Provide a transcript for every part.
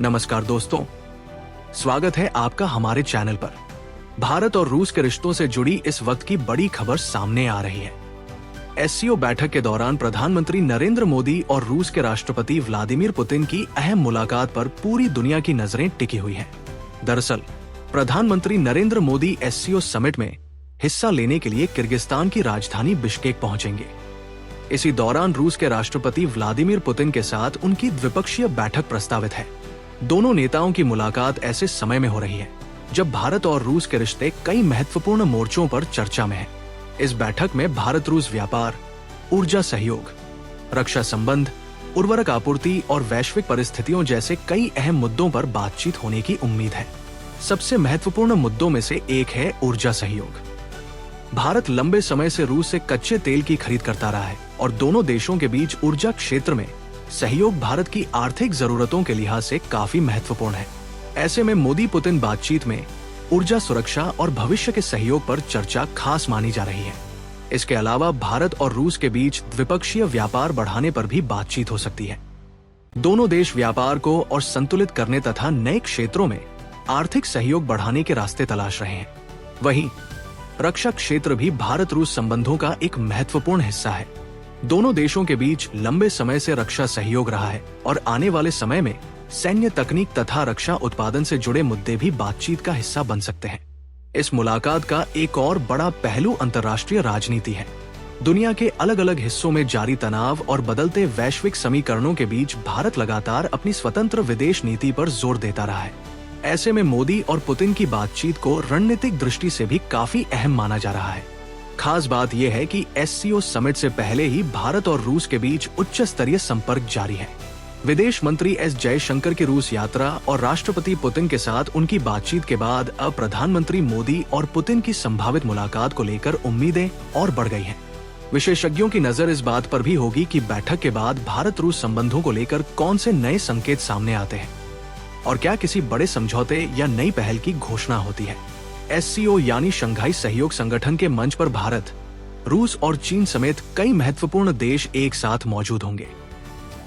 नमस्कार दोस्तों, स्वागत है आपका हमारे चैनल पर। भारत और रूस के रिश्तों से जुड़ी इस वक्त की बड़ी खबर सामने आ रही है। एससीओ बैठक के दौरान प्रधानमंत्री नरेंद्र मोदी और रूस के राष्ट्रपति व्लादिमीर पुतिन की अहम मुलाकात पर पूरी दुनिया की नजरें टिकी हुई हैं। दरअसल प्रधानमंत्री नरेंद्र मोदी एससीओ समिट में हिस्सा लेने के लिए किर्गिस्तान की राजधानी बिश्केक पहुंचेंगे। इसी दौरान रूस के राष्ट्रपति व्लादिमीर पुतिन के साथ उनकी द्विपक्षीय बैठक प्रस्तावित है। दोनों नेताओं की मुलाकात ऐसे समय में हो रही है जब भारत और रूस के रिश्ते कई महत्वपूर्ण मोर्चों पर चर्चा में हैं। इस बैठक में भारत रूस व्यापार, ऊर्जा सहयोग, रक्षा संबंध, उर्वरक आपूर्ति और वैश्विक परिस्थितियों जैसे कई अहम मुद्दों पर बातचीत होने की उम्मीद है। सबसे महत्वपूर्ण मुद्दों में से एक है ऊर्जा सहयोग। भारत लंबे समय से रूस से कच्चे तेल की खरीद करता रहा है और दोनों देशों के बीच ऊर्जा क्षेत्र में सहयोग भारत की आर्थिक जरूरतों के लिहाज से काफी महत्वपूर्ण है। ऐसे में मोदी पुतिन बातचीत में ऊर्जा सुरक्षा और भविष्य के सहयोग पर चर्चा खास मानी जा रही है। इसके अलावा भारत और रूस के बीच द्विपक्षीय व्यापार बढ़ाने पर भी बातचीत हो सकती है। दोनों देश व्यापार को और संतुलित करने तथा नए क्षेत्रों में आर्थिक सहयोग बढ़ाने के रास्ते तलाश रहे हैं। वहीं रक्षा क्षेत्र भी भारत रूस संबंधों का एक महत्वपूर्ण हिस्सा है। दोनों देशों के बीच लंबे समय से रक्षा सहयोग रहा है और आने वाले समय में सैन्य तकनीक तथा रक्षा उत्पादन से जुड़े मुद्दे भी बातचीत का हिस्सा बन सकते हैं। इस मुलाकात का एक और बड़ा पहलू अंतर्राष्ट्रीय राजनीति है। दुनिया के अलग अलग हिस्सों में जारी तनाव और बदलते वैश्विक समीकरणों के बीच भारत लगातार अपनी स्वतंत्र विदेश नीति पर जोर देता रहा है। ऐसे में मोदी और पुतिन की बातचीत को रणनीतिक दृष्टि से भी काफी अहम माना जा रहा है। खास बात यह है कि एससीओ समिट से पहले ही भारत और रूस के बीच उच्च स्तरीय संपर्क जारी है। विदेश मंत्री एस जयशंकर की रूस यात्रा और राष्ट्रपति पुतिन के साथ उनकी बातचीत के बाद अब प्रधानमंत्री मोदी और पुतिन की संभावित मुलाकात को लेकर उम्मीदें और बढ़ गई हैं। विशेषज्ञों की नजर इस बात पर भी होगी कि बैठक के बाद भारत रूस संबंधों को लेकर कौन से नए संकेत सामने आते हैं और क्या किसी बड़े समझौते या नई पहल की घोषणा होती है। एससीओ यानी शंघाई सहयोग संगठन के मंच पर भारत, रूस और चीन समेत कई महत्वपूर्ण देश एक साथ मौजूद होंगे।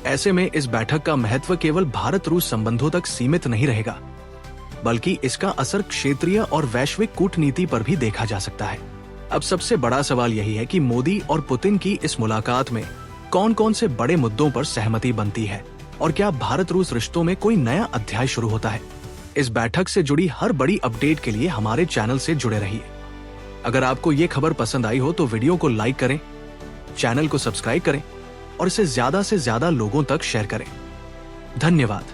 ऐसे में इस बैठक का महत्व केवल भारत रूस संबंधों तक सीमित नहीं रहेगा, बल्कि इसका असर क्षेत्रीय और वैश्विक कूटनीति पर भी देखा जा सकता है। अब सबसे बड़ा सवाल यही है कि मोदी और पुतिन की इस मुलाकात में कौन कौन से बड़े मुद्दों पर सहमति बनती है और क्या भारत रूस रिश्तों में कोई नया अध्याय शुरू होता है। इस बैठक से जुड़ी हर बड़ी अपडेट के लिए हमारे चैनल से जुड़े रहिए। अगर आपको ये खबर पसंद आई हो तो वीडियो को लाइक करें, चैनल को सब्सक्राइब करें और इसे ज्यादा से ज्यादा लोगों तक शेयर करें। धन्यवाद।